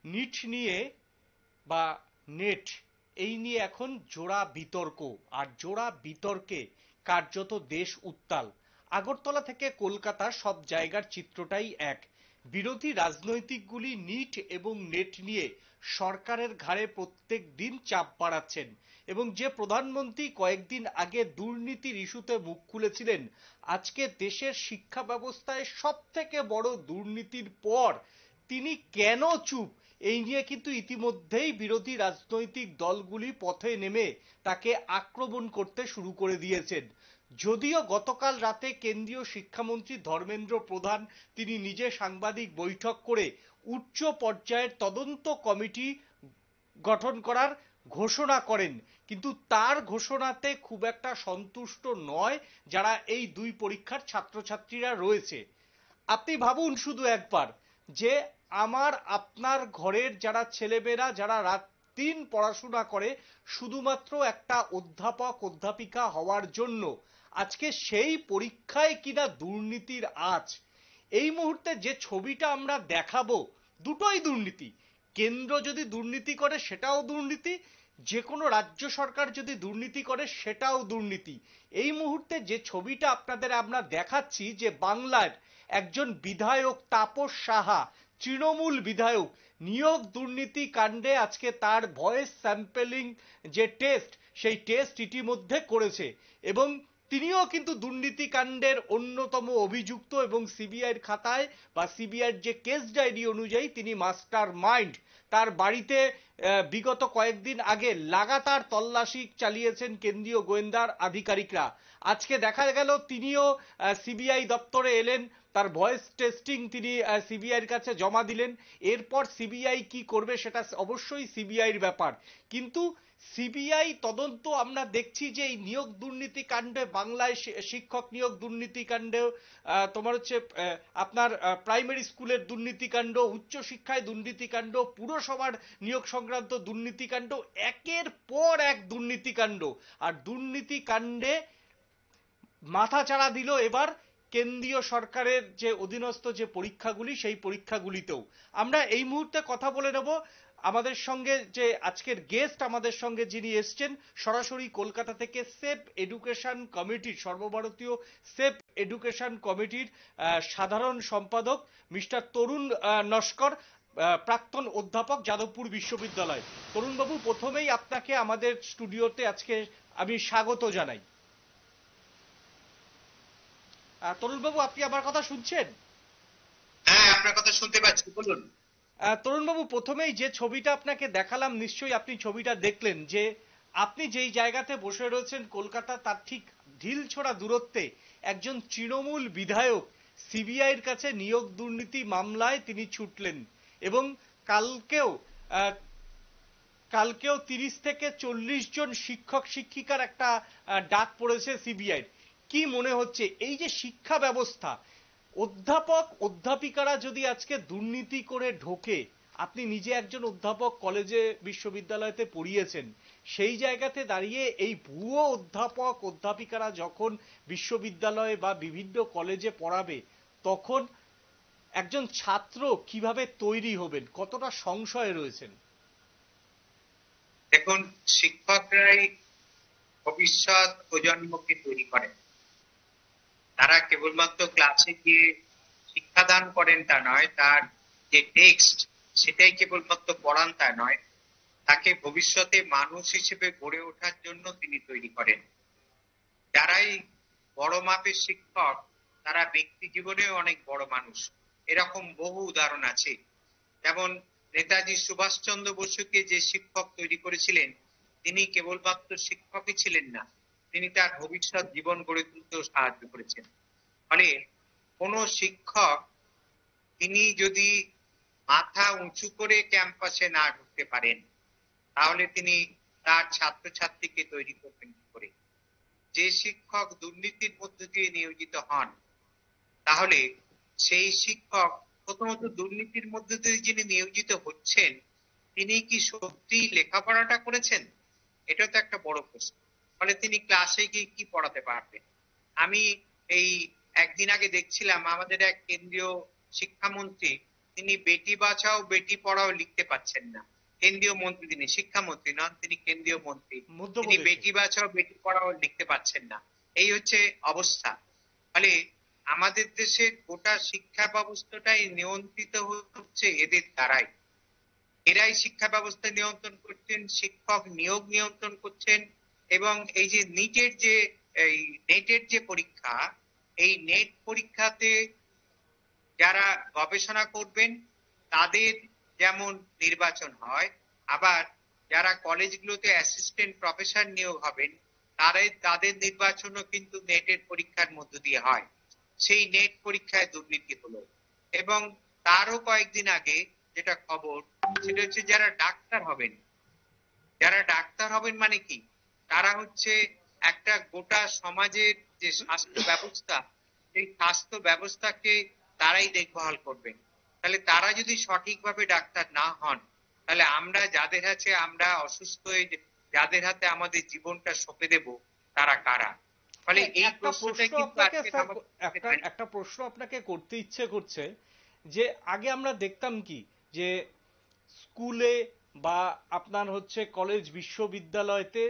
NEET নিয়ে বা net এই নিয়ে এখন জোড়া বিতর্ক, আর জোড়া বিতর্কে কার্যত দেশ উত্তাল। আগরতলা থেকে কলকাতা সব জায়গার চিত্রটাই এক। বিরোধী রাজনৈতিকগুলি নিট এবং নেট নিয়ে সরকারের ঘাড়ে প্রত্যেক দিন চাপ বাড়াচ্ছেন, এবং যে প্রধানমন্ত্রী কয়েকদিন আগে দুর্নীতির ইস্যুতে মুখ খুলেছিলেন, আজকে দেশের শিক্ষা ব্যবস্থায় সব থেকে বড় দুর্নীতির পর তিনি কেন চুপ, এই নিয়ে কিন্তু ইতিমধ্যেই বিরোধী রাজনৈতিক দলগুলি পথে নেমে তাকে আক্রমণ করতে শুরু করে দিয়েছেন। যদিও গতকাল রাতে কেন্দ্রীয় শিক্ষামন্ত্রী ধর্মেন্দ্র প্রধান তিনি নিজে সাংবাদিক বৈঠক করে উচ্চ পর্যায়ের তদন্ত কমিটি গঠন করার ঘোষণা করেন, কিন্তু তার ঘোষণাতে খুব একটা সন্তুষ্ট নয় যারা এই দুই পরীক্ষার ছাত্রছাত্রীরা রয়েছে। আপনি ভাবুন শুধু একবার যে আমার আপনার ঘরের যারা ছেলেমেয়েরা যারা রাত দিন পড়াশোনা করে শুধুমাত্র একটা অধ্যাপক অধ্যাপিকা হওয়ার জন্য, আজকে সেই পরীক্ষায় কিনা দুর্নীতির আঁচ। এই মুহূর্তে যে ছবিটা আমরা দেখাবো দুটোই দুর্নীতি। কেন্দ্র যদি দুর্নীতি করে সেটাও দুর্নীতি, যে কোনো রাজ্য সরকার যদি দুর্নীতি করে সেটাও দুর্নীতি। এই মুহূর্তে যে ছবিটা আপনাদের আমরা দেখাচ্ছি, যে বাংলার একজন বিধায়ক তাপস সাহা, তৃণমূল বিধায়ক, নিয়োগ দুর্নীতি কাণ্ডে আজকে তার ভয়েস স্যাম্পলিং যে টেস্ট, সেই টেস্ট ইতিমধ্যে করেছে, এবং তিনিও কিন্তু দুর্নীতি কাণ্ডের অন্যতম অভিযুক্ত, এবং সিবিআইয়ের খাতায় বা সিবিআইয়ের যে কেস ডায়েরি অনুযায়ী তিনি মাস্টার মাইন্ড। তার বাড়িতে বিগত কয়েকদিন আগে লাগাতার তল্লাশি চালিয়েছেন কেন্দ্রীয় গোয়েন্দার আধিকারিকরা। আজকে দেখা গেল তিনিও সিবিআই দপ্তরে এলেন, তার ভয়েস টেস্টিং তিনি সিবিআইয়ের কাছে জমা দিলেন। এরপর সিবিআই কি করবে সেটা অবশ্যই সিবিআইয়ের ব্যাপার, কিন্তু সিবিআই তদন্ত আমরা দেখছি যে এই নিয়োগ দুর্নীতি কাণ্ডে, বাংলায় শিক্ষক নিয়োগ দুর্নীতি কাণ্ডেও তোমার হচ্ছে আপনার প্রাইমারি স্কুলের দুর্নীতিকাণ্ড, উচ্চশিক্ষায় দুর্নীতিকাণ্ড, পুরসভার নিয়োগ সংক্রান্ত দুর্নীতিকাণ্ড, একের পর এক দুর্নীতিকাণ্ড। আর দুর্নীতিকাণ্ডে মাথাচাড়া দিল এবার কেন্দ্রীয় সরকারের যে অধীনস্থ যে পরীক্ষাগুলি, সেই পরীক্ষাগুলিতেও। আমরা এই মুহূর্তে কথা বলে নেব আমাদের সঙ্গে যে আজকের গেস্ট আমাদের সঙ্গে যিনি এসছেন সরাসরি কলকাতা থেকে, সেফ এডুকেশন কমিটির, সর্বভারতীয় সেফ এডুকেশন কমিটির সাধারণ সম্পাদক মিস্টার তরুণ নস্কর, প্রাক্তন অধ্যাপক, যাদবপুর বিশ্ববিদ্যালয়। তরুণবাবু, প্রথমেই আপনাকে আমাদের স্টুডিওতে আজকে আমি স্বাগত জানাই। তরুণবাবু, আপনি আমার কথা শুনছেন? হ্যাঁ, আপনার কথা শুনতে পাচ্ছি, বলুন। তরুণবাবু, প্রথমেই যে ছবিটা আপনাকে দেখালাম, নিশ্চয়ই আপনি ছবিটা দেখলেন, যে আপনি যেই জায়গাতে বসে রয়েছেন কলকাতা, তার ঠিক ঢিলছোড়া দূরত্বে একজন তৃণমূল বিধায়ক সিবিআইয়ের কাছে নিয়োগ দুর্নীতি মামলায় তিনি ছুটলেন, এবং কালকেও কালকেও 30 থেকে 40 জন শিক্ষক শিক্ষিকার একটা ডাক পড়েছে সিবিআইয়ের। কি মনে হচ্ছে এই যে শিক্ষা ব্যবস্থা, অধ্যাপক অধ্যাপিকারা যদি আজকে দুর্নীতি করে ঢোকে, আপনি নিজে একজন অধ্যাপক, কলেজে বিশ্ববিদ্যালয়তে পড়িয়েছেন, সেই জায়গাতে দাঁড়িয়ে এই ভুয়ো অধ্যাপক অধ্যাপিকারা যখন বিশ্ববিদ্যালয়ে বা বিভিন্ন কলেজে পড়াবে, তখন একজন ছাত্র কিভাবে তৈরি হবেন, কতটা সংশয়ে রয়েছেন? দেখুন, শিক্ষকরাই ভবিষ্যৎ প্রজন্মকে তৈরি করেন। তারা কেবলমাত্র ক্লাসে গিয়ে শিক্ষাদান করেন তা নয়, তার যে টেক্সট সেটাই কেবলমাত্র পড়ান তা নয়, তাকে ভবিষ্যতে মানুষ হিসেবে গড়ে ওঠার জন্য তিনি তৈরি করেন। যারাই বড় মাপের শিক্ষক, তারা ব্যক্তি জীবনেও অনেক বড় মানুষ। এরকম বহু উদাহরণ আছে। যেমন নেতাজি সুভাষচন্দ্র বসুকে যে শিক্ষক তৈরি করেছিলেন, তিনি কেবলমাত্র শিক্ষকই ছিলেন না, তিনি তার ভবিষ্যৎ জীবন গড়ে তুলতেও সাহায্য করেছেন। ফলে কোনো শিক্ষক তিনি যদি মাথা উঁচু করে ক্যাম্পাসে না ঢুকতে পারেন, তাহলে তিনি তার ছাত্রছাত্রীকে তৈরি করবেন কি করে? যে শিক্ষক দুর্নীতির মধ্য দিয়ে নিয়োজিত হন, তাহলে সেই শিক্ষক প্রথমত দুর্নীতির মধ্যে দিয়ে যিনি নিয়োজিত হচ্ছেন, তিনি কি সত্যি লেখাপড়াটা করেছেন? এটা তো একটা বড় প্রশ্ন। ফলে তিনি ক্লাসে গিয়ে কি পড়াতে পারবেন? আমি এই একদিন আগে দেখছিলাম আমাদের এক কেন্দ্রীয় শিক্ষামন্ত্রী তিনি বেটি বাঁচাও বেটি পড়াও লিখতে পাচ্ছেন না। কেন্দ্রীয় মন্ত্রী, তিনি শিক্ষামন্ত্রী নন, তিনি কেন্দ্রীয় মন্ত্রী। তিনি মধ্যপ্রদেশে। বেটি বাঁচাও বেটি পড়াও লিখতে পাচ্ছেন না। এই হচ্ছে অবস্থা। ফলে আমাদের দেশের গোটা শিক্ষা ব্যবস্থাটাই নিয়ন্ত্রিত হচ্ছে এদের দ্বারাই। এরাই শিক্ষা ব্যবস্থা নিয়ন্ত্রণ করছেন, শিক্ষক নিয়োগ নিয়ন্ত্রণ করছেন, এবং এই যে নেটের যে পরীক্ষা, এই নেট পরীক্ষাতে যারা গবেষণা করবেন তাদের যেমন নির্বাচন হয়, আবার যারা কলেজগুলোতে অ্যাসিস্ট্যান্ট প্রফেসর নিয়োগ হবেন তাদের নির্বাচনও কিন্তু নেটের পরীক্ষার মধ্য দিয়ে হয়। সেই নেট পরীক্ষায় দুর্নীতি হলো। এবং তারও কয়েকদিন আগে যেটা খবর, সেটা হচ্ছে যারা ডাক্তার হবেন মানে কি, তারা হচ্ছে একটা গোটা সমাজের যে স্বাস্থ্য ব্যবস্থা, সেই স্বাস্থ্য ব্যবস্থাকে তারাই দেখভাল করবেন। তাহলে তারা যদি সঠিকভাবে ডাক্তার না হন, তাহলে আমরা যাদের হাতে আমরা অসুস্থ হয়ে যাদের হাতে আমাদের জীবনটা সঁপে দেব, তারা কারা? ফলে এই প্রশ্নটা কিন্তু একটা প্রশ্ন আপনাকে করতে ইচ্ছে করছে যে আগে আমরা দেখতাম কি, যে স্কুলে বা আপনার হচ্ছে কলেজ বিশ্ববিদ্যালয়তে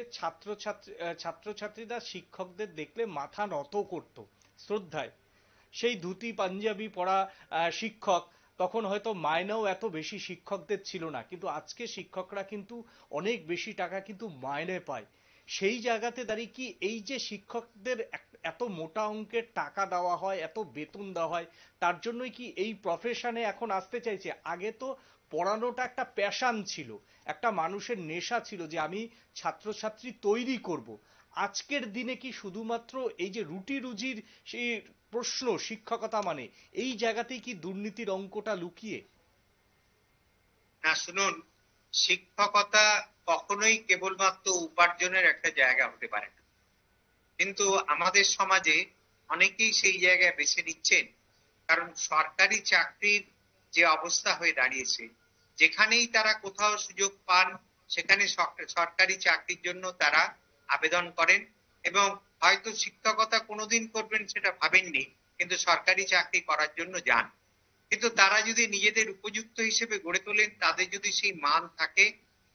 ছাত্রছাত্রীরা শিক্ষকদের দেখলে মাথা নত করত শ্রদ্ধায়। সেই ধুতি পাঞ্জাবি পরা শিক্ষক, তখন হয়তো মাইনেও এত বেশি শিক্ষকদের ছিল না, কিন্তু আজকে শিক্ষকরা কিন্তু অনেক বেশি টাকা কিন্তু মাইনে পায়। সেই জায়গাতে দাঁড়িয়ে কি এই যে শিক্ষকদের এত মোটা অঙ্কের টাকা দেওয়া হয়, এত বেতন দেওয়া হয়, তার জন্যই কি এই প্রফেশনে এখন আসতে চাইছে? আগে তো পড়ানোটা একটা প্যাশন ছিল, একটা মানুষের নেশা ছিল যে আমি ছাত্রছাত্রী তৈরি করব। আজকের দিনে কি শুধুমাত্র এই যে রুটি রুজির সেই প্রশ্ন, শিক্ষকতা মানে এই জায়গাতেই কি দুর্নীতির অঙ্কটা লুকিয়ে? না, শুনুন, শিক্ষকতা কখনোই কেবলমাত্র উপার্জনের একটা জায়গা হতে পারে না। কিন্তু আমাদের সমাজে অনেকেই সেই জায়গায় বেছে নিচ্ছেন, কারণ সরকারি চাকরির যে অবস্থা হয়ে দাঁড়িয়েছে, যেখানেই তারা কোথাও সুযোগ পান সেখানে সরকারি চাকরির জন্য তারা আবেদন করেন, এবং হয়তো শিক্ষকতা কোনোদিন করবেন সেটা ভাবেননি, কিন্তু সরকারি চাকরি করার জন্য যান। কিন্তু তারা যদি নিজেদের উপযুক্ত হিসেবে গড়ে তোলেন, তাদের যদি সেই মান থাকে,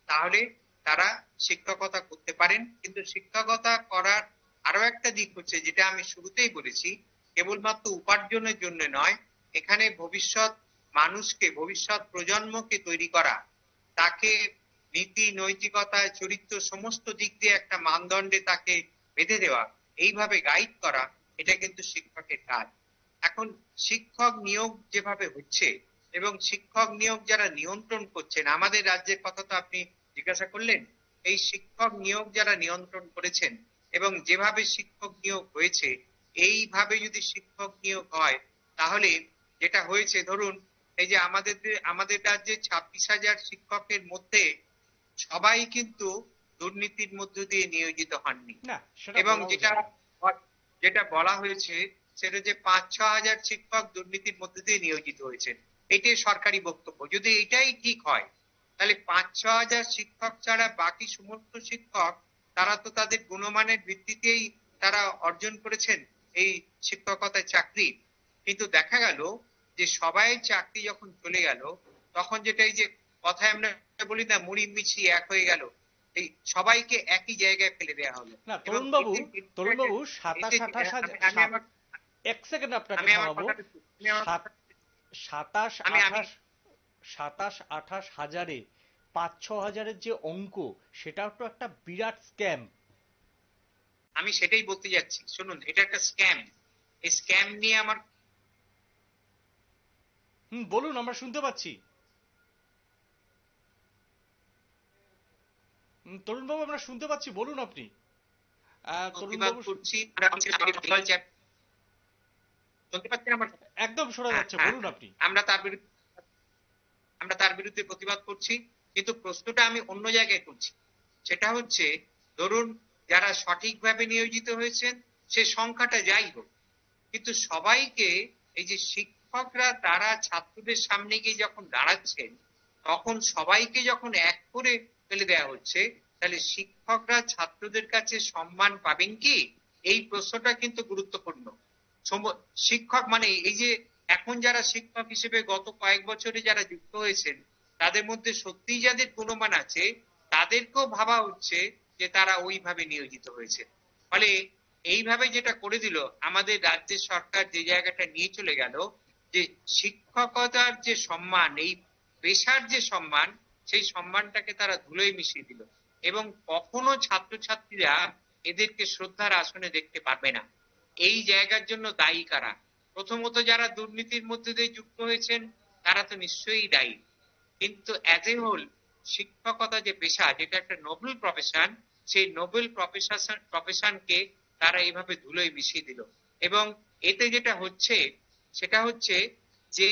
তাহলে তারা শিক্ষকতা করতে পারেন। কিন্তু শিক্ষকতা করার আরো একটা দিক হচ্ছে, যেটা আমি শুরুতেই বলেছি, কেবলমাত্র উপার্জনের জন্য নয়, এখানে ভবিষ্যৎ মানুষকে, ভবিষ্যৎ প্রজন্মকে তৈরি করা, তাকে নীতি নৈতিকতায় চরিত্র সমস্ত দিক দিয়ে একটা মানদণ্ডে তাকে বেঁধে দেওয়া, এইভাবে গাইড করা, এটা কিন্তু শিক্ষকের কাজ। এখন শিক্ষক নিয়োগ যেভাবে হচ্ছে, এবং শিক্ষক নিয়োগ যারা নিয়ন্ত্রণ করছেন, আমাদের রাজ্যের কথা তো আপনি জিজ্ঞাসা করলেন, এই শিক্ষক নিয়োগ যারা নিয়ন্ত্রণ করেছেন এবং যেভাবে শিক্ষক নিয়োগ হয়েছে, এইভাবে যদি শিক্ষক নিয়োগ হয়, তাহলে যেটা হয়েছে, ধরুন এই যে আমাদের রাজ্যে 26,000 শিক্ষকের মধ্যে সবাই কিন্তু দুর্নীতির মধ্য দিয়ে নিয়োজিত হননি। এবং যেটা বলা হয়েছে সেটা যে 5-6 হাজার শিক্ষক দুর্নীতির মধ্যে দিয়ে নিয়োজিত হয়েছেন, এটাই সরকারি বক্তব্য। যদি এটাই ঠিক হয়, তাহলে 5-6 হাজার শিক্ষক ছাড়া বাকি সমস্ত শিক্ষক, তারা তো তাদের গুণমানের ভিত্তিতেই তারা অর্জন করেছেন এই শিক্ষকতার চাকরি। কিন্তু দেখা গেল যে সবাই চাকরি যখন চলে গেল, তখন যেটা এই যে কথায় আমরা বলি না, মুড়ি মিছি এক হয়ে গেল, এই সবাইকে একই জায়গায় ফেলে দেওয়া হলো। না তরুণবাবু, 27-28 এক সেকেন্ড আপনাকে থামাবো। 27-28 হাজারে 5-6 হাজারের যে অঙ্ক, সেটাও তো একটা বিরাট স্ক্যাম। আমি সেটাই বলতে যাচ্ছি, শুনুন, এটা একটা স্ক্যাম। এই স্ক্যাম নিয়ে আমার বলুন, আমরা শুনতে পাচ্ছি। তরুণবাবু, আমরা শুনতে পাচ্ছি, বলুন আপনি। তরুণবাবু একদম শোনা যাচ্ছে, বলুন আপনি। আমরা তার বিরুদ্ধে প্রতিবাদ করছি, কিন্তু প্রশ্নটা আমি অন্য জায়গায় করছি। সেটা হচ্ছে, ধরুন যারা সঠিকভাবে নিয়োজিত হয়েছেন সে সংখ্যাটা যাই হোক, কিন্তু সবাইকে, এই যে শিক্ষকরা তারা ছাত্রদের সামনে গিয়ে যখন দাঁড়াচ্ছেন, তখন সবাইকে যখন এক করে ফেলে দেওয়া হচ্ছে, তাহলে শিক্ষকরা ছাত্রদের কাছে সম্মান পাবেন কি? এই প্রশ্নটা কিন্তু গুরুত্বপূর্ণ। শিক্ষক মানে এই যে এখন যারা শিক্ষক হিসেবে গত কয়েক বছরে যারা যুক্ত হয়েছেন, তাদের মধ্যে সত্যিই যাদের গুণমান আছে, তাদেরকেও ভাবা হচ্ছে যে তারা ওইভাবে নিয়োজিত হয়েছে। ফলে এইভাবে যেটা করে দিল, আমাদের রাজ্যের সরকার যে জায়গাটা নিয়ে চলে গেল, যে শিক্ষকতার যে সম্মান, এই পেশার যে সম্মান, সেই সম্মানটাকে তারা ধুলোয় মিশিয়ে দিল। এবং কখনো ছাত্রছাত্রীরা এদেরকে শ্রদ্ধার আসনে দেখতে পারবে না। এই জায়গার জন্য দায়ী কারা? প্রথমত যারা দুর্নীতির মধ্যে দিয়ে যুক্ত হয়েছেন, তারা তো নিশ্চয়ই দায়ী। কিন্তু অ্যাজ এ হোল শিক্ষকতা যে পেশা, যেটা একটা নোবেল প্রফেশন, সেই নোবেল প্রফেশনকে তারা এইভাবে ধুলোয় মিশিয়ে দিল। এবং এতে যেটা হচ্ছে, সেটা হচ্ছে যে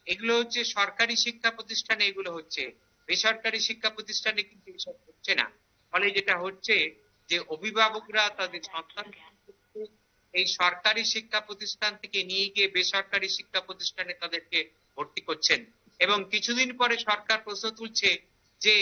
এগুলো হচ্ছে সরকারি শিক্ষা প্রতিষ্ঠানে এগুলো হচ্ছে, বেসরকারি শিক্ষা প্রতিষ্ঠানে কিন্তু এসব হচ্ছে না। ফলে যেটা হচ্ছে যে অভিভাবকরা তাদের সন্তান এই সরকারি শিক্ষা প্রতিষ্ঠান থেকে নিয়ে গিয়ে বেসরকারি শিক্ষা প্রতিষ্ঠানে তাদেরকে ভর্তি করছেন। এবং কিছুদিন পরে সরকার প্রশ্ন তুলছে যে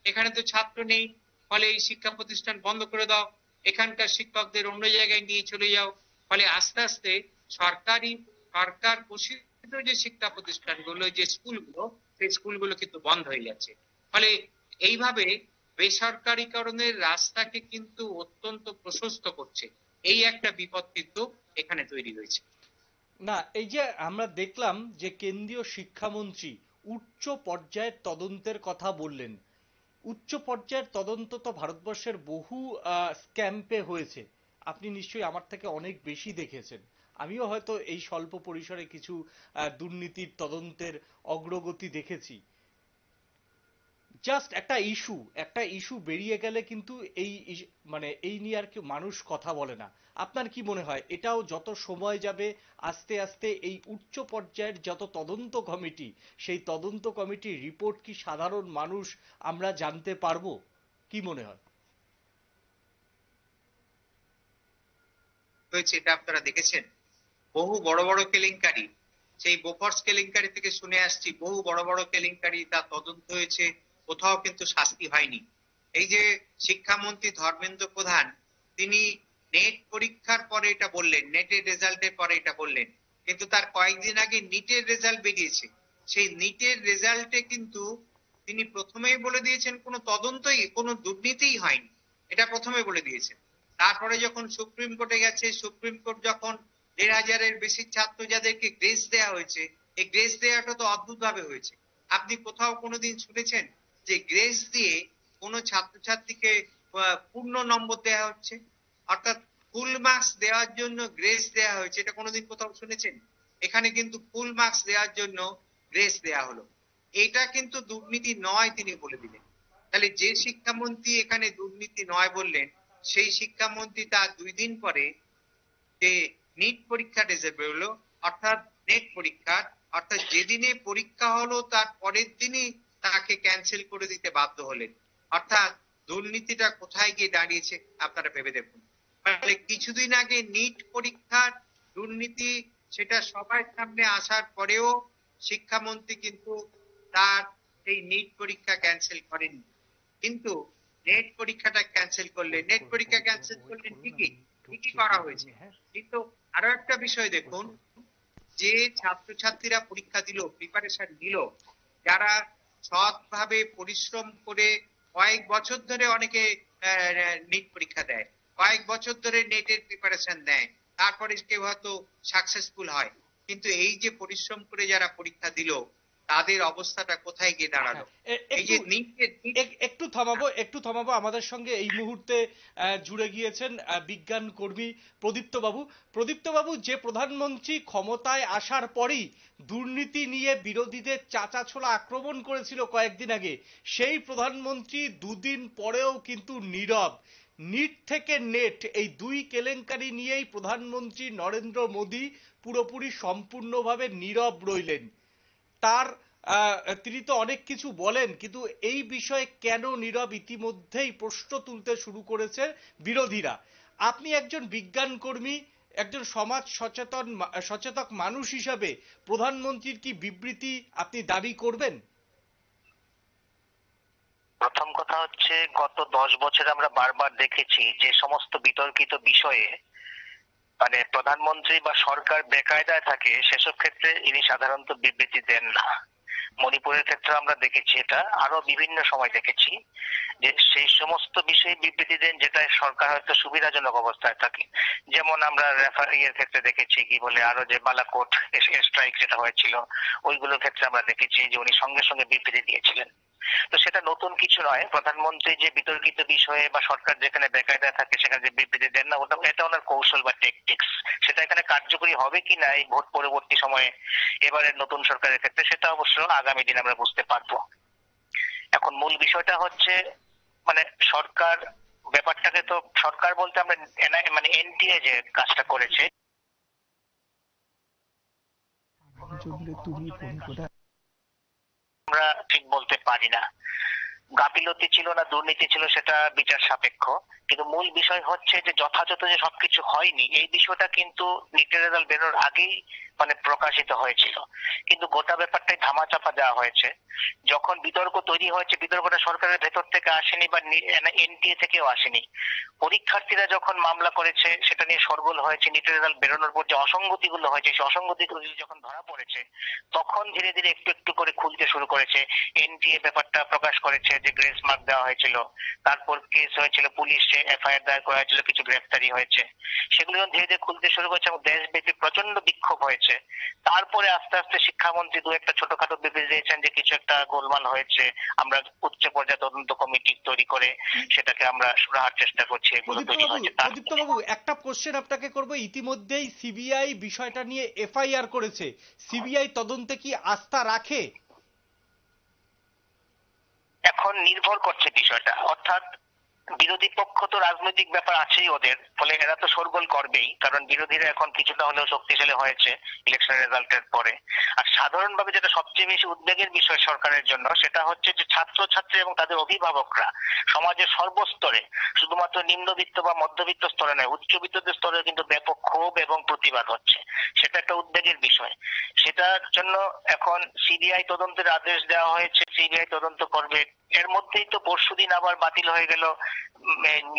এখানে তো ছাত্র নেই, ফলে এই শিক্ষা প্রতিষ্ঠান বন্ধ করে দাও, এখানকার শিক্ষকদের অন্য জায়গায় নিয়ে চলে যাও। ফলে আস্তে আস্তে সরকার পোষিত যে শিক্ষা প্রতিষ্ঠানগুলো, যে স্কুলগুলো, সেই স্কুলগুলো কিন্তু বন্ধ হয়ে যাচ্ছে। ফলে এইভাবে বেসরকারীকরণের রাস্তাকে কিন্তু অত্যন্ত প্রশস্ত করছে। এই একটা বিপদ কিন্তু এখানে তৈরি হয়েছে। না, এই যে আমরা দেখলাম যে কেন্দ্রীয় শিক্ষামন্ত্রী উচ্চ পর্যায়ের তদন্তের কথা বললেন। উচ্চ পর্যায়ের তদন্ত তো ভারতবর্ষের বহু স্ক্যাম্পে হয়েছে। আপনি নিশ্চয়ই আমার থেকে অনেক বেশি দেখেছেন। আমিও হয়তো এই স্বল্প পরিসরে কিছু দুর্নীতির তদন্তের অগ্রগতি দেখেছি। জাস্ট একটা ইস্যু বেরিয়ে গেলে কিন্তু মানে এই নিয়ে আর কি মানুষ কথা বলে না। আপনার কি মনে হয় এটাও যত সময় যাবে আস্তে আস্তে এই উচ্চ পর্যায়ের যত তদন্ত কমিটি, সেই তদন্ত কমিটির রিপোর্ট কি সাধারণ মানুষ আমরা জানতে পারবো? কি মনে হয়? হয়েছে এটা আপনারা দেখেছেন, বহু বড় বড় কেলেঙ্কারি, সেই বোফর্স কেলেঙ্কারি থেকে শুনে আসছি, বহু বড় বড় কেলেঙ্কারি তার তদন্ত হয়েছে, কোথাও কিন্তু শাস্তি হয়নি। এই যে শিক্ষামন্ত্রী ধর্মেন্দ্র প্রধান, তিনি নেট পরীক্ষার পরে এটা বললেন, নেটের রেজাল্টের পরে এটা বললেন, কিন্তু তার কয়েকদিন আগে নিটের রেজাল্ট বেরিয়েছে। সেই নিটের রেজাল্টে কিন্তু তিনি প্রথমেই বলে দিয়েছেন কোনো দুর্নীতিই হয়নি, এটা প্রথমে বলে দিয়েছেন। তারপরে যখন সুপ্রিম কোর্টে গেছে, সুপ্রিম কোর্ট যখন 1,500-এর বেশি ছাত্র যাদেরকে গ্রেস দেওয়া হয়েছে, এই গ্রেস দেওয়াটা তো অদ্ভুত ভাবে হয়েছে। আপনি কোথাও কোনোদিন শুনেছেন যে গ্রেস দিয়ে কোনো ছাত্রছাত্রীকে পূর্ণ নম্বর দেওয়া হচ্ছে? অর্থাৎ ফুল মার্কস দেওয়ার জন্য গ্রেস দেওয়া হয়েছে, এটা কোনোদিন কোথাও শুনেছেন? এখানে কিন্তু ফুল মার্কস দেওয়ার জন্য গ্রেস দেওয়া হলো। এটা কিন্তু দুর্নীতি নয় তিনি বলে দিলেন। তাহলে যে শিক্ষামন্ত্রী এখানে দুর্নীতি নয় বললেন, সেই শিক্ষামন্ত্রী তার 2 দিন পরে যে নিট পরীক্ষা রেজাল্ট বেরোলো, অর্থাৎ নেট পরীক্ষার, অর্থাৎ যেদিনে পরীক্ষা হলো তার পরের দিনই তাকে ক্যান্সেল করে দিতে বাধ্য হলেন। অর্থাৎ দুর্নীতিটা কোথায় গিয়ে দাঁড়িয়েছে আপনারা ভেবে দেখুন। মানে কিছুদিন আগে নিট পরীক্ষার দুর্নীতি, সেটা সবার সামনে আসার পরেও শিক্ষামন্ত্রী কিন্তু তার এই নিট পরীক্ষা ক্যান্সেল করেননি, কিন্তু নেট পরীক্ষাটা ক্যান্সেল করলেন। নেট পরীক্ষা ক্যান্সেল করলেন ঠিকই, ঠিকই করা হয়েছে, কিন্তু আরো একটা বিষয় দেখুন, যে ছাত্রছাত্রীরা পরীক্ষা দিল, প্রিপারেশন দিল, যারা সৎভাবে পরিশ্রম করে কয়েক বছর ধরে অনেকে নিট পরীক্ষা দেয়, কয়েক বছর ধরে নেটের প্রিপারেশন দেয়, তারপরে কেউ হয়তো সাকসেসফুল হয়, কিন্তু এই যে পরিশ্রম করে যারা পরীক্ষা দিল, তাদের অবস্থাটা কোথায় গিয়ে দাঁড়ালো? এই যে একটু থামাবো আমাদের সঙ্গে এই মুহূর্তে জুড়ে গিয়েছেন বিজ্ঞান কর্মী প্রদীপ্ত বাবু। প্রদীপ্ত বাবু, যে প্রধানমন্ত্রী ক্ষমতায় আসার পরই দুর্নীতি নিয়ে বিরোধীদের চাঁচাছোলা আক্রমণ করেছিল কয়েকদিন আগে, সেই প্রধানমন্ত্রী দুদিন পরেও কিন্তু নীরব। নিট থেকে নেট এই দুই কেলেঙ্কারি নিয়েই প্রধানমন্ত্রী নরেন্দ্র মোদী পুরোপুরি সম্পূর্ণভাবে নীরব রইলেন। তার তিনি তো অনেক কিছু বলেন, কিন্তু এই বিষয়ে কেন নীরব ইতিমধ্যেই প্রশ্ন তুলতে শুরু করেছে বিরোধীরা। আপনি একজন বিজ্ঞান কর্মী, একজন সমাজ সচেতন মানুষ হিসাবে প্রধানমন্ত্রীর কি বিবৃতি আপনি দাবি করবেন? প্রথম কথা হচ্ছে, গত 10 বছরে আমরা বারবার দেখেছি যে সমস্ত বিতর্কিত বিষয়ে মানে প্রধানমন্ত্রী বা সরকার বেকায়দায় থাকে সেসব ক্ষেত্রে ইনি সাধারণত বিবৃতি দেন না। মণিপুরের ক্ষেত্রে আমরা দেখেছি, এটা আরো বিভিন্ন সময় দেখেছি যে সেই সমস্ত বিষয়ে বিবৃতি দেন যেটা সরকার হয়তো সুবিধাজনক অবস্থায় থাকে। যেমন আমরা রেফারি এর ক্ষেত্রে দেখেছি, কি বলে আরো যে বালাকোট স্ট্রাইক যেটা হয়েছিল ওইগুলোর ক্ষেত্রে আমরা দেখেছি যে উনি সঙ্গে সঙ্গে বিবৃতি দিয়েছিলেন। তো সেটা নতুন কিছু নয়। প্রধানমন্ত্রী যে বিতর্কিত বিষয়ে বা সরকার যেখানে বেকায়দায় থাকে সেখানে যে বিবৃতি দেন না, ওটা এটা ওনার কৌশল বা টেকটিক্স। সেটা এখানে কার্যকরী হবে কি না এই ভোট পরবর্তী সময়ে এবারের নতুন সরকারের ক্ষেত্রে সেটা অবশ্য আগামী দিন আমরা বুঝতে পারবো। এখন মূল বিষয়টা হচ্ছে মানে সরকার ব্যাপারটাকে, তো সরকার বলতে আমরা মানে এনটিএ যে কাজটা করেছে আমরা ঠিক বলতে পারি না। গাফিলতি ছিল না দুর্নীতি ছিল সেটা বিচার সাপেক্ষ, কিন্তু মূল বিষয় হচ্ছে যে যথাযথ যে সবকিছু হয়নি এই বিষয়টা কিন্তু নিটের রেজাল্ট বেরোর আগেই মানে প্রকাশিত হয়েছিল, কিন্তু গোটা ব্যাপারটাই ধামাচাপা দেওয়া হয়েছে। যখন বিতর্ক তৈরি হয়েছে, বিতর্কটা সরকারের ভেতর থেকে আসেনি বা এনটিএ থেকেও আসেনি। পরীক্ষার্থীরা যখন মামলা করেছে সেটা নিয়ে সরগোল হয়েছে, নিটের রেজাল্ট বেরোনোর পর যে অসঙ্গতিগুলো হয়েছে সেই অসঙ্গতিগুলো যখন ধরা পড়েছে তখন ধীরে ধীরে একটু একটু করে খুলতে শুরু করেছে। এনটিএ ব্যাপারটা প্রকাশ করেছে যে গ্রেস মার্ক দেওয়া হয়েছিল, তারপর কেস হয়েছিল, পুলিশে এফআইআর দায়ের করা হয়েছিল, কিছু গ্রেফতারি হয়েছে, সেগুলো যখন ধীরে ধীরে খুলতে শুরু করেছে এবং দেশব্যাপী প্রচন্ড বিক্ষোভ হয়েছে। তারপরে আস্তে আস্তে শিক্ষামন্ত্রী দু একটা ছোটখাটো বিবৃতি দিয়েছেন যে কিছু একটা গোলমাল হয়েছে, আমরা উচ্চ পর্যায়ে তদন্ত কমিটি তৈরি করে সেটাকে আমরা সুরাহার চেষ্টা করছি, এগুলো তৈরি হয়েছে। প্রদীপ্ত বাবু, একটা কোশ্চেন আপনাকে করব। ইতিমধ্যেই সিবিআই বিষয়টা নিয়ে এফআইআর করেছে, সিবিআই তদন্তে কি আস্থা রাখে? এখন নির্ভর করছে বিষয়টা, অর্থাৎ বিরোধী পক্ষ তো রাজনৈতিক ব্যাপার আছেই ওদের, ফলে এরা তো শোরগোল করবেই, কারণ বিরোধীরা এখন কিছুটা হলেও শক্তিশালী হয়েছে ইলেকশন রেজাল্টের পরে। আর সাধারণভাবে যেটা সবচেয়ে বেশি উদ্বেগের বিষয় সরকারের জন্য সেটা হচ্ছে যে ছাত্রছাত্রী এবং তাদের অভিভাবকরা সমাজের সর্বস্তরে, শুধুমাত্র নিম্নবিত্ত বা মধ্যবিত্ত স্তরে নয়, উচ্চবিত্তদের স্তরে কিন্তু ব্যাপক ক্ষোভ এবং প্রতিবাদ হচ্ছে। সেটা একটা উদ্বেগের বিষয়। সেটার জন্য এখন সিবিআই তদন্তের আদেশ দেওয়া হয়েছে, সিবিআই তদন্ত করবে। এর মধ্যেই তো পরশুদিন আবার বাতিল হয়ে গেল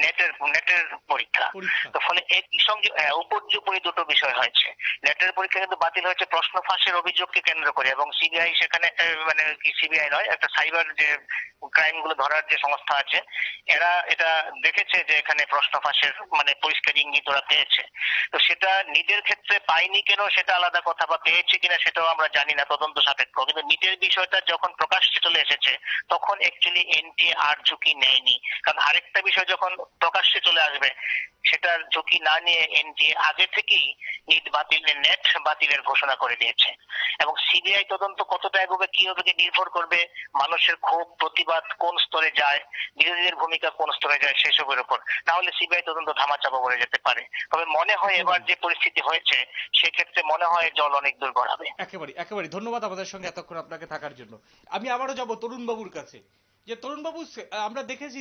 নেটের পরীক্ষা। তো ফলে একই সঙ্গে উপর্যুপরি দুটো বিষয় হয়েছে। নেটের পরীক্ষা কিন্তু বাতিল হয়েছে প্রশ্ন ফাঁসের অভিযোগকে কেন্দ্র করে, এবং সিবিআই সেখানে মানে কি সিবিআই নয়, একটা সাইবার যে ক্রাইম গুলো ধরার যে সংস্থা আছে, এরা এটা দেখেছে যে এখানে প্রশ্ন ফাঁসের মানে পরিষ্কার ইঙ্গিত ওরা পেয়েছে। তো সেটা নিজের ক্ষেত্রে পাইনি কেন সেটা আলাদা কথা, বা পেয়েছে কিনা সেটাও আমরা জানি না, তদন্ত সাপেক্ষ। কিন্তু নিজের বিষয়টা যখন প্রকাশ্যে চলে এসেছে তখন অ্যাকচুয়ালি এনটিএ আর ঝুঁকি নেয়নি, কারণ আরেকটা বিষয় যখন প্রকাশ্যে চলে আসবে সেটার ঝুঁকি না নিয়ে এনটিএ আগে থেকেই নেট বাতিলের ঘোষণা করে দিয়েছে। এবং সিবিআই তদন্ত কতটা এগোবে কি হবে নির্ভর করবে মানুষের ক্ষোভ প্রতিবাদ কোন স্তরে যায়, বিরোধীদের ভূমিকা কোন স্তরে যায় সেসবের উপর। তাহলে সিবিআই তদন্ত ধামাচাপা পড়ে যেতে পারে। তবে মনে হয় এবার যে পরিস্থিতি হয়েছে সেক্ষেত্রে মনে হয় জল অনেক দূর গড়াবে। একেবারে ধন্যবাদ আমাদের সঙ্গে এতক্ষণ আপনাকে থাকার জন্য। আমি আবারও যাব তরুণ বাবুর কাছে। যে তরুণ বাবু, আমরা দেখেছি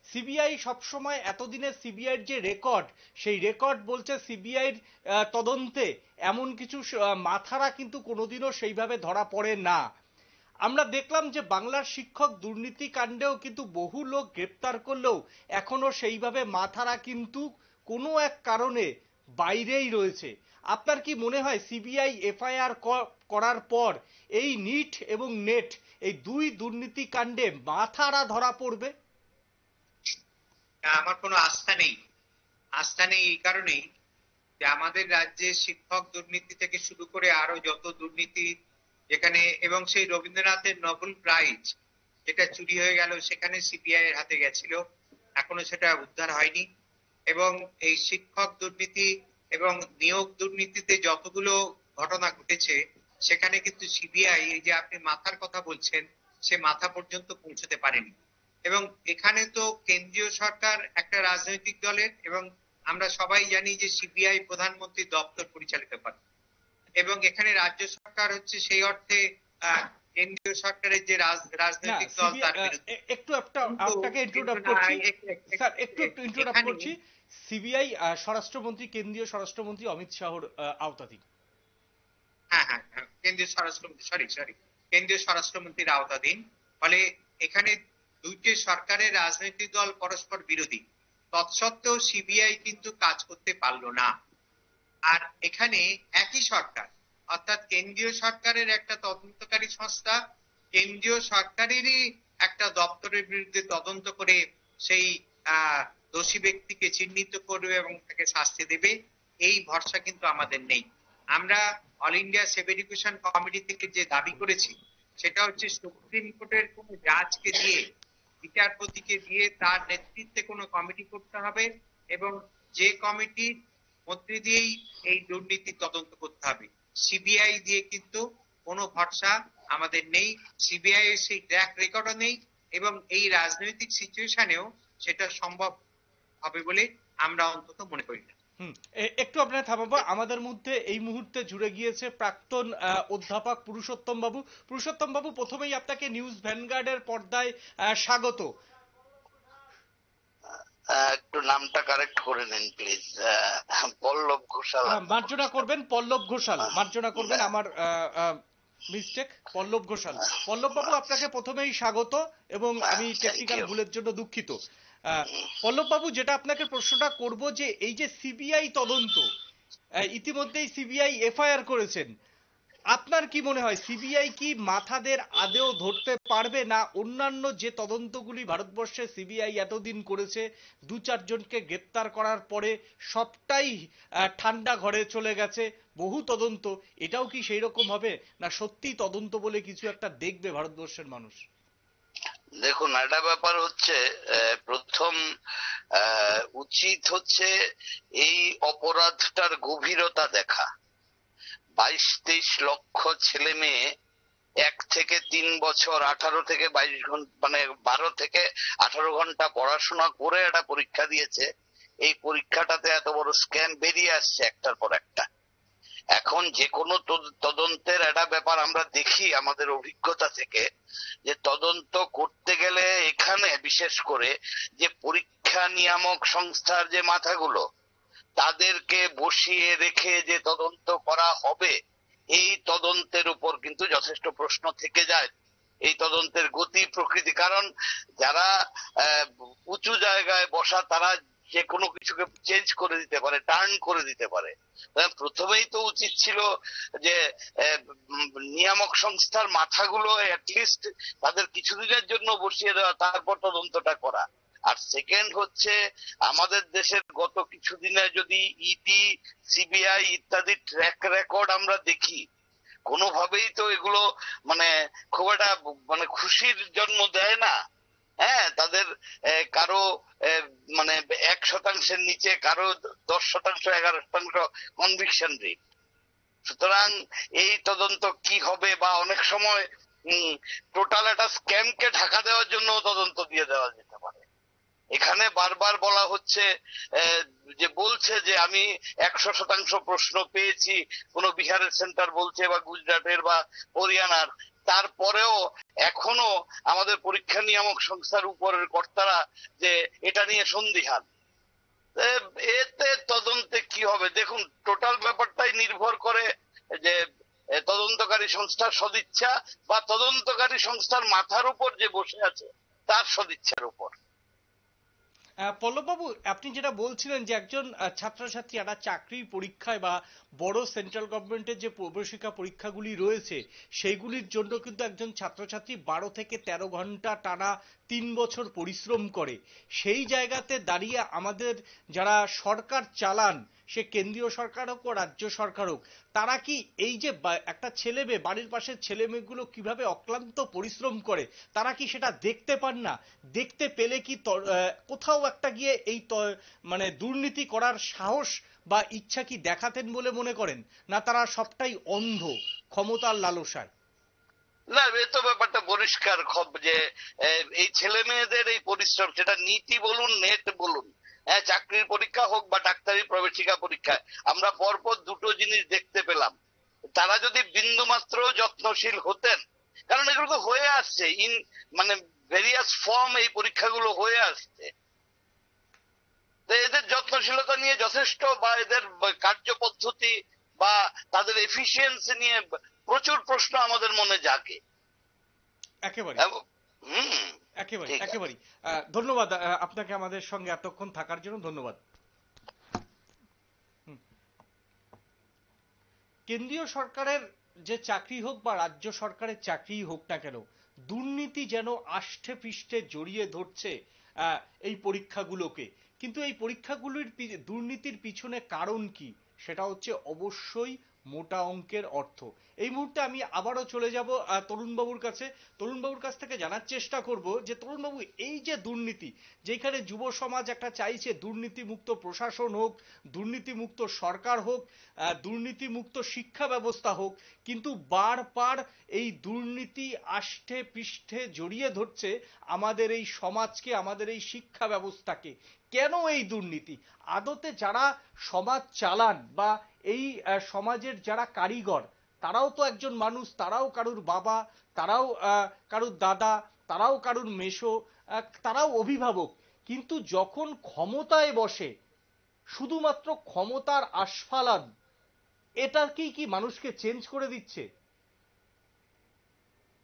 সিবিআই সবসময় এতদিনের সিবিআইয়ের যে রেকর্ড, সেই রেকর্ড বলছে সিবিআইয়ের তদন্তে এমন কিছু মাথারা কিন্তু কোনোদিনও সেইভাবে ধরা পড়ে না। আমরা দেখলাম যে বাংলার শিক্ষক দুর্নীতি কাণ্ডেও কিন্তু বহু লোক গ্রেপ্তার করলেও এখনো সেইভাবে মাথারা কিন্তু কোনো এক কারণে বাইরেই রয়েছে। আপনার কি মনে হয় সিবিআই এফআইআর করার পর এই নিট এবং নেট, এই দুই দুর্নীতি কাণ্ডে মাথারা ধরা পড়বে? আমার কোনো আস্থা নেই এই কারণেই যে আমাদের রাজ্যে শিক্ষক দুর্নীতি থেকে শুরু করে আরো যত দুর্নীতি যেখানে, এবং সেই রবীন্দ্রনাথের নোবেল প্রাইজ যেটা চুরি হয়ে গেল সেখানে সিবিআই এর হাতে গেছিল, এখনো সেটা উদ্ধার হয়নি। এবং এই শিক্ষক দুর্নীতি এবং নিয়োগ দুর্নীতিতে যতগুলো ঘটনা ঘটেছে সেখানে কিন্তু সিবিআই, এই যে আপনি মাথার কথা বলছেন, সে মাথা পর্যন্ত পৌঁছতে পারেনি। এবং এখানে তো কেন্দ্রীয় সরকার একটা রাজনৈতিক দলের, এবং আমরা সবাই জানি যে সিবিআই প্রধানমন্ত্রী দপ্তর পরিচালিত করে, এবং এখানে রাজ্য সরকার হচ্ছে সেই অর্থে কেন্দ্রীয় সরকারের যে রাজনৈতিক দল তার বিরুদ্ধে। আপনাকে ইন্ট্রোডাক্ট করছি স্যার, একটু ইন্ট্রোডাক্ট করছি। সিবিআই স্বরাষ্ট্রমন্ত্রী, কেন্দ্রীয় স্বরাষ্ট্রমন্ত্রী অমিত শাহর আওতাধীন। হ্যাঁ, কেন্দ্রীয় স্বরাষ্ট্রমন্ত্রীর আওতাধীন। ফলে এখানে দুইটি সরকারের রাজনৈতিক দল পরস্পর বিরোধী, তৎসত্ত্বেও সিবিআই কিন্তু কাজ করতে পারলো না। আর এখানে একই সরকার, অর্থাৎ কেন্দ্রীয় সরকারের একটা তদন্তকারী সংস্থা কেন্দ্রীয় সরকারেরই একটা দপ্তরের বিরুদ্ধে তদন্ত করে সেই দোষী ব্যক্তিকে চিহ্নিত করবে এবং তাকে শাস্তি দেবে, এই ভরসা কিন্তু আমাদের নেই। আমরা all India civil education committee থেকে যে দাবি করেছি সেটা হচ্ছে সুপ্রিম কোর্টের কোন জাজকে দিয়ে, বিচারপতিকে দিয়ে তার নেতৃত্বে কোনো কমিটি করতে হবে এবং যে কমিটির মধ্যে দিয়েই এই দুর্নীতি তদন্ত করতে হবে। সিবিআই দিয়ে কিন্তু কোনো ভরসা আমাদের নেই, সিবিআই এর সেই ট্র্যাক রেকর্ডও নেই এবং এই রাজনৈতিক সিচুয়েশনেও সেটা সম্ভব হবে বলে আমরা অন্তত মনে করি না। একটু আপনার থামাবো, আমাদের মধ্যে এই মুহূর্তে জুড়ে গিয়েছে প্রাক্তন অধ্যাপক পুরুষোত্তম বাবু। পুরুষোত্তম বাবু, প্রথমেই আপনাকে নিউজ ভ্যানগার্ডের পর্দায় স্বাগত। একটু নামটা কারেক্ট করে নিন প্লিজ। পল্লব ঘোষাল মার্জনা করবেন, পল্লব ঘোষাল মার্জনা করবেন, আমার মিস্টেক, পল্লব ঘোষাল। পল্লব বাবু, আপনাকে প্রথমেই স্বাগত এবং আমি টেকনিক্যাল ভুলের জন্য দুঃখিত। পল্লব বাবু, যেটা আপনাকে প্রশ্নটা করব যে এই যে সিবিআই তদন্ত, ইতিমধ্যেই সিবিআই এফআইআর করেছেন, আপনার কি মনে হয় সিবিআই কি মাথাদের আদেও ধরতে পারবে, না অন্যান্য যে তদন্তগুলি ভারতবর্ষে সিবিআই এতদিন করেছে, 2-4 জনকে গ্রেপ্তার করার পরে সবটাই ঠান্ডা ঘরে চলে গেছে, বহু তদন্ত, এটাও কি সেই রকম হবে, না সত্যি তদন্ত বলে কিছু একটা দেখবে ভারতবর্ষের মানুষ? দেখুন, একটা ব্যাপার হচ্ছে, প্রথম উচিত হচ্ছে এই অপরাধটার গভীরতা দেখা। 22-23 লক্ষ ছেলে মেয়ে 1 থেকে 3 বছর 18 থেকে 22 ঘন্টা, মানে 12 থেকে 18 ঘন্টা পড়াশোনা করে একটা পরীক্ষা দিয়েছে। এই পরীক্ষাটাতে এত বড় স্ক্যাম বেরিয়ে আসছে একটার পর একটা। এখন যে কোনো তদন্তের একটা ব্যাপার আমরা দেখি আমাদের অভিজ্ঞতা থেকে, যে তদন্ত করতে গেলে এখানে বিশেষ করে যে পরীক্ষা নিয়ামক সংস্থার যে মাথাগুলো, তাদেরকে বসিয়ে রেখে যে তদন্ত করা হবে, এই তদন্তের উপর কিন্তু যথেষ্ট প্রশ্ন থেকে যায়। এই তদন্তের গতি প্রকৃতি, কারণ যারা উঁচু জায়গায় বসা তারা যে কোনো কিছুকে চেঞ্জ করে দিতে পারে, টার্ন করে দিতে পারে। প্রথমেই তো উচিত ছিল যে নিয়ামক সংস্থার মাথাগুলো অ্যাটলিস্ট তাদের কিছুদিনের জন্য বসিয়ে দেওয়া, তারপর তদন্তটা করা। আর সেকেন্ড হচ্ছে, আমাদের দেশের গত কিছুদিনে যদি ইডি, সিবিআই ইত্যাদি ট্র্যাক রেকর্ড আমরা দেখি, কোনোভাবেই তো এগুলো মানে খুব একটা মানে খুশির জন্ম দেয় না। হ্যাঁ, তাদের কারো মানে 1% নিচে, কারো 10%, 11% কনভিকশন রেট। সুতরাং এই তদন্ত কি হবে, বা অনেক সময় টোটাল একটা স্ক্যামকে ঢাকা দেওয়ার জন্য তদন্ত দিয়ে দেওয়া যেতে পারে। এখানে বারবার বলা হচ্ছে যে বলছে যে আমি 100% প্রশ্ন পেয়েছি, কোন বিহারের সেন্টার বলছে বা গুজরাটের বা হরিয়ানার, তারপরেও এখনো আমাদের পরীক্ষা নিয়ামক সংস্থার উপরের কর্তারা যে এটা নিয়ে সন্দিহান। এতে তদন্তে কি হবে? দেখুন, টোটাল ব্যাপারটাই নির্ভর করে যে তদন্তকারী সংস্থার সদিচ্ছা বা তদন্তকারী সংস্থার মাথার উপর যে বসে আছে তার সদিচ্ছার উপর। পল্লববাবু, আপনি যেটা বলছিলেন যে একজন ছাত্রছাত্রী একটা চাকরির পরীক্ষায় বা বড় সেন্ট্রাল গভর্নমেন্টের যে প্রবেশিকা পরীক্ষাগুলি রয়েছে সেইগুলির জন্য কিন্তু একজন ছাত্রছাত্রী 12 থেকে 13 ঘন্টা টানা 3 বছর পরিশ্রম করে। সেই জায়গাতে দাঁড়িয়ে আমাদের যারা সরকার চালান, সে কেন্দ্রীয় সরকার হোক ও রাজ্য সরকার হোক, তারা কি এই যে একটা ছেলে মেয়ে, বাড়ির পাশের ছেলে মেয়েগুলো কিভাবে অক্লান্ত পরিশ্রম করে, তারা কি সেটা দেখতে পান না? দেখতে পেলে কি কোথাও একটা গিয়ে এই মানে দুর্নীতি করার সাহস বা ইচ্ছা কি দেখাতেন বলে মনে করেন, না তারা সবটাই অন্ধ ক্ষমতার লালসায়? না, এ তো ব্যাপারটা পরিষ্কার যে এই ছেলে মেয়েদের এই পরিশ্রম, সেটা নীতি বলুন, নেট বলুন, চাকরির পরীক্ষা হোক বা ডাক্তারি প্রবেশিকা পরীক্ষায়, আমরা পরপর দুটো জিনিস দেখতে পেলাম। তারা যদি বিন্দু মাত্র যত্নশীল হতেন, কারণ এগুলো তো হয়ে আসছে মানে ভেরিয়াস ফর্ম, এই পরীক্ষাগুলো হয়ে আসছে, এদের যত্নশীলতা নিয়ে যথেষ্ট, বা এদের কার্যপদ্ধতি বা তাদের এফিসিয়েন্সি নিয়ে প্রচুর প্রশ্ন আমাদের মনে জাগে। একেবারে একেবারে একেবারে ধন্যবাদ আপনাকে আমাদের সঙ্গে এতক্ষণ থাকার জন্য, ধন্যবাদ। কেন্দ্রীয় সরকারের যে চাকরি হোক বা রাজ্য সরকারের চাকরি হোক না কেন, দুর্নীতি যেন আষ্ঠে পৃষ্ঠে জড়িয়ে ধরছে এই পরীক্ষাগুলোকে। কিন্তু এই পরীক্ষাগুলির দুর্নীতির পিছনে কারণ কি, সেটা হচ্ছে অবশ্যই মোটা অঙ্কের অর্থ। এই মুহূর্তে আমি আবারও চলে যাব তরুণবাবুর কাছে। তরুণবাবুর কাছ থেকে জানার চেষ্টা করব যে তরুণবাবু, এই যে দুর্নীতি, যেখানে যুব সমাজ একটা চাইছে দুর্নীতিমুক্ত প্রশাসন হোক, দুর্নীতিমুক্ত সরকার হোক, দুর্নীতিমুক্ত শিক্ষা ব্যবস্থা হোক, কিন্তু বারবার এই দুর্নীতি আষ্ঠে পৃষ্ঠে জড়িয়ে ধরছে আমাদের এই সমাজকে, আমাদের এই শিক্ষা ব্যবস্থাকে। কেন এই দুর্নীতি? আদতে যারা সমাজ চালান বা এই সমাজের যারা কারিগর, তারাও তো একজন মানুষ, তারাও কারুর বাবা, তারাও কারুর দাদা, তারাও কারুর মেসো, তারাও অভিভাবক। কিন্তু যখন ক্ষমতায় বসে, শুধুমাত্র ক্ষমতার আস্ফালন, এটা কি মানুষকে চেঞ্জ করে দিচ্ছে?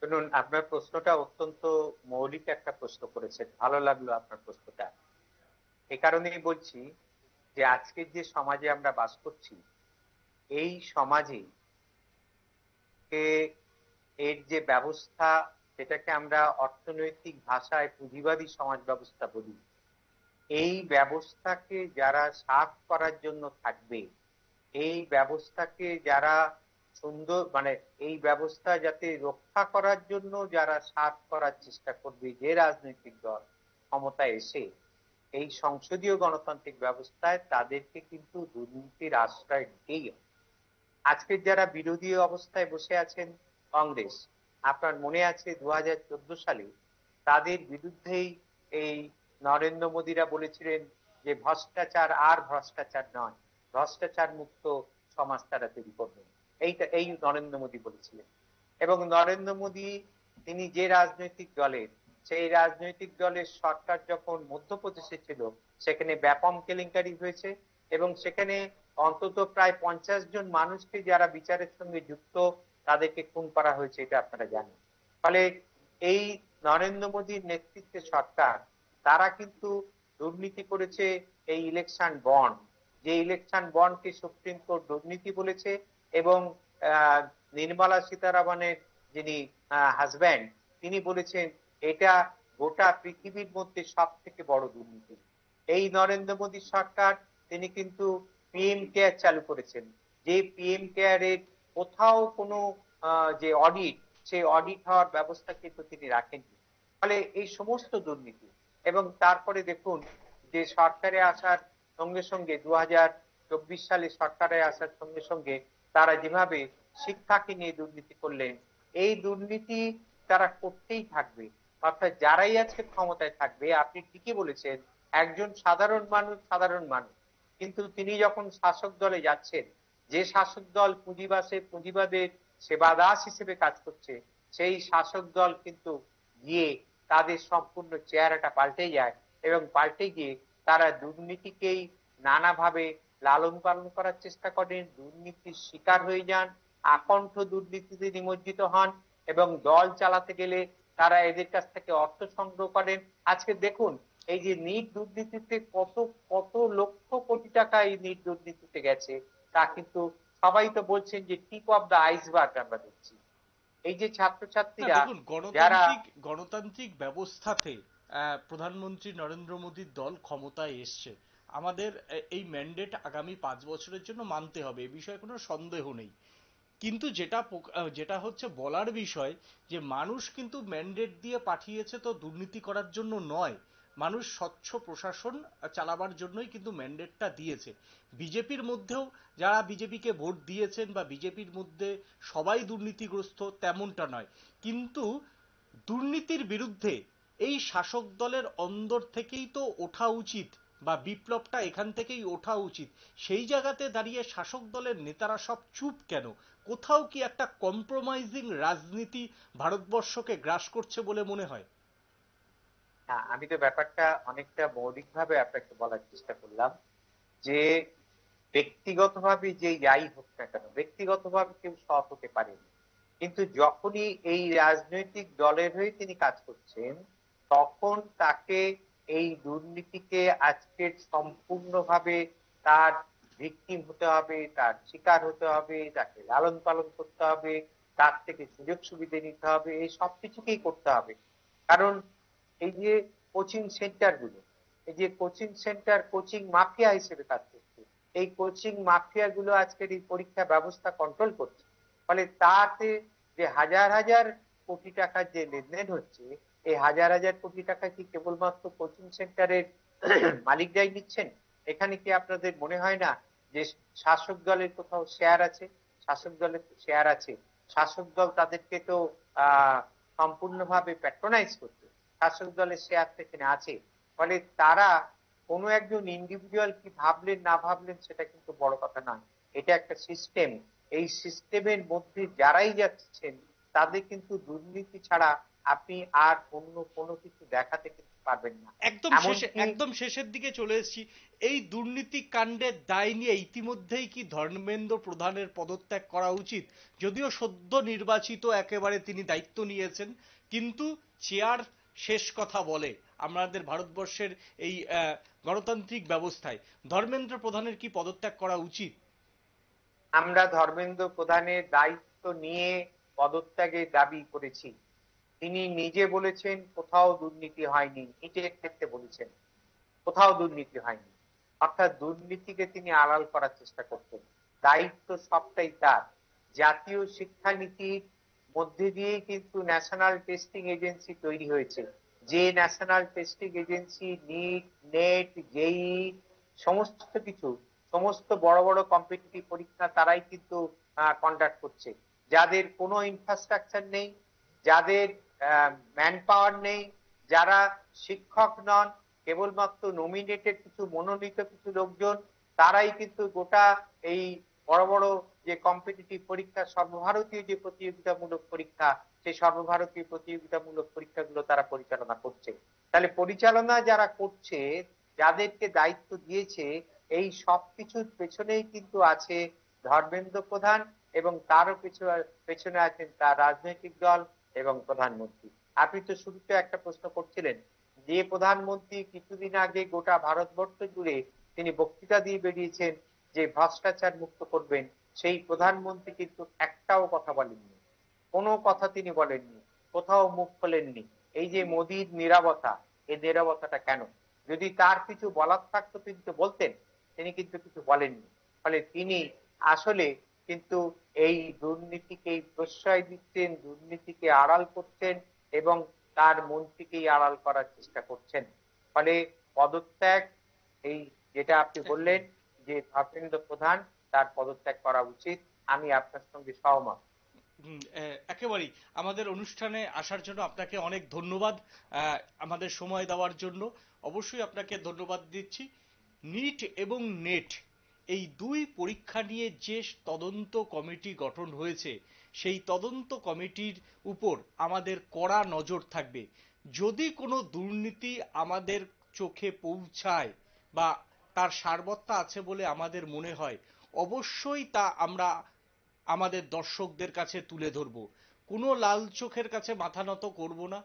শুনুন, আপনার প্রশ্নটা অত্যন্ত মৌলিক একটা প্রশ্ন করেছেন, ভালো লাগলো আপনার প্রশ্নটা। এই কারণেই বলছি যে আজকের যে সমাজে আমরা বাস করছি, এই সমাজে এর যে ব্যবস্থা, সেটাকে আমরা অর্থনৈতিক ভাষায় পুঁজিবাদী সমাজ ব্যবস্থা বলি। এই ব্যবস্থাকে যারা সাফ করার জন্য থাকবে, এই ব্যবস্থাকে যারা সুন্দর, মানে এই ব্যবস্থা যাতে রক্ষা করার জন্য যারা সাফ করার চেষ্টা করবে, যে রাজনৈতিক দল ক্ষমতায় এসে এই সংসদীয় গণতান্ত্রিক ব্যবস্থায়, তাদেরকে কিন্তু দুর্নীতির আশ্রয় নিতেই হবে। আজকের যারা বিরোধী অবস্থায় বসে আছেন কংগ্রেস, আপনার মনে আছে 2014 সালে তাদের বিরুদ্ধেই এই নরেন্দ্র মোদীরা বলেছিলেন যে ভ্রষ্টাচার আর ভ্রষ্টাচার নয়, ভ্রষ্টাচার মুক্ত সমাজ তারা তৈরি করবেন। এই নরেন্দ্র মোদী বলেছিলেন। এবং নরেন্দ্র মোদী তিনি যে রাজনৈতিক দলের, সেই রাজনৈতিক দলের সরকার যখন মধ্যপ্রদেশে ছিল, সেখানে ব্যাপক কেলেঙ্কারি হয়েছে এবং সেখানে অন্তত প্রায় 50 জন মানুষকে যারা বিচারের সঙ্গে যুক্ত, তাদেরকে খুন করা হয়েছে, এটা আপনারা জানেন। ফলে এই নরেন্দ্র মোদীর নেতৃত্বে সরকার, তারা কিন্তু দুর্নীতি করেছে এই ইলেকশন বন্ড, যে ইলেকশন বন্ডকে সুপ্রিম কোর্ট দুর্নীতি বলেছে। এবং নির্মলা সীতারামনের যিনি হাজব্যান্ড, তিনি বলেছেন এটা গোটা পৃথিবীর মধ্যে সব থেকে বড় দুর্নীতি। এই নরেন্দ্র মোদী সরকার, তিনি কিন্তু পিএম কেয়ার চালু করেছেন, যে পিএম কেয়ারের কোথাও কোনো যে অডিট, সেই অডিট হওয়ার ব্যবস্থা কিন্তু তিনি রাখেননি। ফলে এই সমস্ত দুর্নীতি। এবং তারপরে দেখুন যে সরকারে আসার সঙ্গে সঙ্গে 2024 সালে সরকারে আসার সঙ্গে সঙ্গে তারা যেভাবে শিক্ষাকে নিয়ে দুর্নীতি করলেন, এই দুর্নীতি তারা করতেই থাকবে। অর্থাৎ যারাই আজকে ক্ষমতায় থাকবে, আপনি ঠিকই বলেছেন, একজন সাধারণ মানুষ, সাধারণ মানুষ, কিন্তু তিনি যখন শাসক দলে যাচ্ছেন, যে শাসক দল পুঁজিবাদের সেবাদাস হিসেবে কাজ করছে, সেই শাসক দল কিন্তু গিয়ে তাদের সম্পূর্ণ চেহারাটা পাল্টে যায় এবং পাল্টে গিয়ে তারা দুর্নীতিকেই নানাভাবে লালন পালন করার চেষ্টা করেন, দুর্নীতির শিকার হয়ে যান, আকণ্ঠ দুর্নীতিতে নিমজ্জিত হন এবং দল চালাতে গেলে তারা এদের কাছ থেকে অর্থ সংগ্রহ করেন। আজকে দেখুন এই যে নিট দুর্নীতিতে কত কত লক্ষ কোটি টাকা এই নিট দুর্নীতিতে গেছে, তা কিন্তু সবাই তো বলছেন যে টিপ অফ দ্য আইসবার্গ আমরা দেখছি। এই যে ছাত্রছাত্রীরা দেখুন, যারা গণতান্ত্রিক ব্যবস্থাতে প্রধানমন্ত্রী নরেন্দ্র মোদীর দল ক্ষমতায় এসছে, আমাদের এই ম্যান্ডেট আগামী 5 বছরের জন্য মানতে হবে, এ বিষয়ে কোনো সন্দেহ নেই। কিন্তু যেটা হচ্ছে বলার বিষয়, যে মানুষ কিন্তু ম্যান্ডেট দিয়ে পাঠিয়েছে তো দুর্নীতি করার জন্য নয়, মানুষ স্বচ্ছ প্রশাসন চালাবার জন্যই কিন্তু ম্যান্ডেটটা দিয়েছে। বিজেপির মধ্যেও যারা বিজেপিকে ভোট দিয়েছেন বা বিজেপির মধ্যে সবাই দুর্নীতিগ্রস্ত তেমনটা নয়, কিন্তু দুর্নীতির বিরুদ্ধে এই শাসক দলের অন্দর থেকেই তো ওঠা উচিত, বা বিপ্লবটা এখান থেকেই ওঠা উচিত। সেই জায়গাতে দাঁড়িয়ে শাসক দলের নেতারা সব চুপ কেন? কোথাও কি একটা কম্প্রোমাইজিং রাজনীতি ভারতবর্ষকে গ্রাস করছে বলে মনে হয়? আমি তো ব্যাপারটা অনেকটা মৌলিকভাবে আপনাকে বলার চেষ্টা করলাম যে ব্যক্তিগতভাবে যে যাই হোক না কেন, ব্যক্তিগতভাবে কেউ সৎ হতে পারেনি, কিন্তু যখনই এই রাজনৈতিক দলের হয়ে তিনি কাজ করছেন, তখন তাকে এই দুর্নীতিকে আজকে সম্পূর্ণভাবে তার ভিকটিম হতে হবে, তার শিকার হতে হবে, তাকে লালন পালন করতে হবে, তার থেকে সুযোগ সুবিধা নিতে হবে, এই সব কিছুকেই করতে হবে। কারণ এই যে কোচিং সেন্টার গুলো, এই যে কোচিং সেন্টার কোচিং মাফিয়া হিসেবে কাজ করছে, এই কোচিং মাফিয়া গুলো আজকের এই পরীক্ষা ব্যবস্থা কন্ট্রোল করছে। ফলে তাতে যে হাজার হাজার কোটি টাকার যে লেনদেন হচ্ছে, এই হাজার হাজার কোটি টাকা কি কেবলমাত্র কোচিং সেন্টারের মালিকরাই নিচ্ছেন? এখানে কি আপনাদের মনে হয় না যে শাসক দলের কোথাও শেয়ার আছে? শাসক দলের শেয়ার আছে, শাসক দল তাদেরকে তো সম্পূর্ণভাবে প্যাট্রোনাইজ করছে, শাসক দলের শেয়ার সেখানে আছে। ফলে তারা কোনো একজন ইন্ডিভিজুয়াল কি ভাবলেন না ভাবলেন সেটা কিন্তু বড় কথা নয়, এটা একটা সিস্টেম। এই সিস্টেমের মধ্যে যারাই যাচ্ছেন তাদের কিন্তু দুর্নীতি ছাড়া আপনি আর অন্য কোনো কিছু দেখাতে কিন্তু পারবেন না। এমনকি একদম শেষের দিকে চলে এসেছি। এই দুর্নীতি কাণ্ডের দায় নিয়ে ইতিমধ্যেই কি ধর্মেন্দ্র প্রধানের পদত্যাগ করা উচিত? যদিও সদ্য নির্বাচিত, একেবারে তিনি দায়িত্ব নিয়েছেন, কিন্তু চেয়ার শেষ কথা বলে আমাদের ভারতবর্ষের এই গণতান্ত্রিক ব্যবস্থায়। ধর্মেন্দ্র প্রধানের কি পদত্যাগ করা উচিত? আমরা ধর্মেন্দ্র প্রধানের দায়িত্ব নিয়ে পদত্যাগের দাবি করেছি। তিনি নিজে বলেছেন কোথাও দুর্নীতি হয়নি, নিজের ক্ষেত্রে বলেছেন কোথাও দুর্নীতি হয়নি, অর্থাৎ দুর্নীতিকে তিনি আড়াল করার চেষ্টা করতেন। দায়িত্ব সবটাই তার। জাতীয় শিক্ষানীতির মধ্যে দিয়ে কিন্তু ন্যাশনাল টেস্টিং এজেন্সি তৈরি হয়েছে, যে national testing agency NEET, NET, JEE সমস্ত কিছু, সমস্ত বড় বড় কম্পিটিটিভ পরীক্ষা তারাই কিন্তু কন্ডাক্ট করছে। যাদের কোনো ইনফ্রাস্ট্রাকচার নেই, যাদের ম্যান পাওয়ার নেই, যারা শিক্ষক নন, কেবলমাত্র নমিনেটেড কিছু মনোনীত কিছু লোকজন, তারাই কিন্তু গোটা এই বড় বড় যে কম্পিটিটিভ পরীক্ষা, সর্বভারতীয় যে প্রতিযোগিতামূলক পরীক্ষা, সেই সর্বভারতীয় প্রতিযোগিতামূলক পরীক্ষাগুলো তারা পরিচালনা করছে। তাহলে পরিচালনা যারা করছে, যাদেরকে দায়িত্ব দিয়েছে, এই সবকিছুর পেছনেই কিন্তু আছে ধর্মেন্দ্র প্রধান, এবং তারও পেছনে আছেন তার রাজনৈতিক দল এবং প্রধানমন্ত্রী। আপনি তো শুরুতে একটা প্রশ্ন করছিলেন, যে প্রধানমন্ত্রী কিছুদিন আগে গোটা ভারতবর্ষ জুড়ে তিনি বক্তৃতা দিয়ে বেরিয়েছেন যে ভ্রষ্টাচার মুক্ত করবেন, সেই প্রধানমন্ত্রী কিন্তু একটাও কথা বলেননি, কোনো কথা তিনি বলেননি, কোথাও মুখ খোলেননি। এই যে মোদির নীরবতা, এই নীরবতাটা কেন? যদি তার কিছু বলার থাকতো তিনি তো বলতেন, তিনি কিন্তু কিছু বলেননি। ফলে তিনি আসলে কিন্তু এই দুর্নীতিকে প্রশ্রয় দিচ্ছেন, দুর্নীতিকে আড়াল করছেন এবং তার মন্ত্রীকেই আড়াল করার চেষ্টা করছেন। ফলে পদত্যাগ, এই যেটা আপনি বললেন যে ধর্মেন্দ্র প্রধান, তার পদত্যাগ করা উচিত, আমি আপনার সঙ্গে সহমত। একেবারেই। আমাদের অনুষ্ঠানে আসার জন্য আপনাকে অনেক ধন্যবাদ, আমাদের সময় দেওয়ার জন্য অবশ্যই আপনাকে ধন্যবাদ দিচ্ছি। নিট এবং নেট, এই দুই পরীক্ষা নিয়ে যে তদন্ত কমিটি গঠন হয়েছে, সেই তদন্ত কমিটির উপর আমাদের কড়া নজর থাকবে। যদি কোনো দুর্নীতি আমাদের চোখে পৌঁছায় বা তার সারবত্তা আছে বলে আমাদের মনে হয়, অবশ্যই তা আমরা আমাদের দর্শকদের কাছে তুলে ধরব। কোনো লাল চোখের কাছে মাথা নত করব না,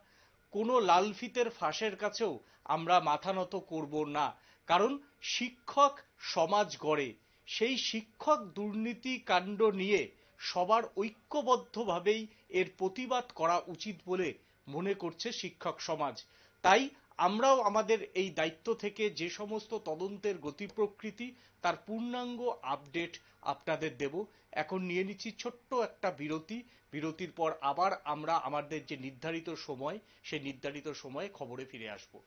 কোনো লাল ফিতের ফাঁসের কাছেও আমরা মাথা নত করব না। কারণ শিক্ষক সমাজ গড়ে, সেই শিক্ষক দুর্নীতি কাণ্ড নিয়ে সবার ঐক্যবদ্ধভাবেই এর প্রতিবাদ করা উচিত বলে মনে করছে শিক্ষক সমাজ। তাই আমরাও আমাদের এই দায়িত্ব থেকে যে সমস্ত তদন্তের গতি প্রকৃতি, তার পূর্ণাঙ্গ আপডেট আপনাদের দেব। এখন নিয়ে নিচ্ছি ছোট্ট একটা বিরতি। বিরতির পর আবার আমরা আমাদের যে নির্ধারিত সময়, সেই নির্ধারিত সময়ে খবরে ফিরে আসবো।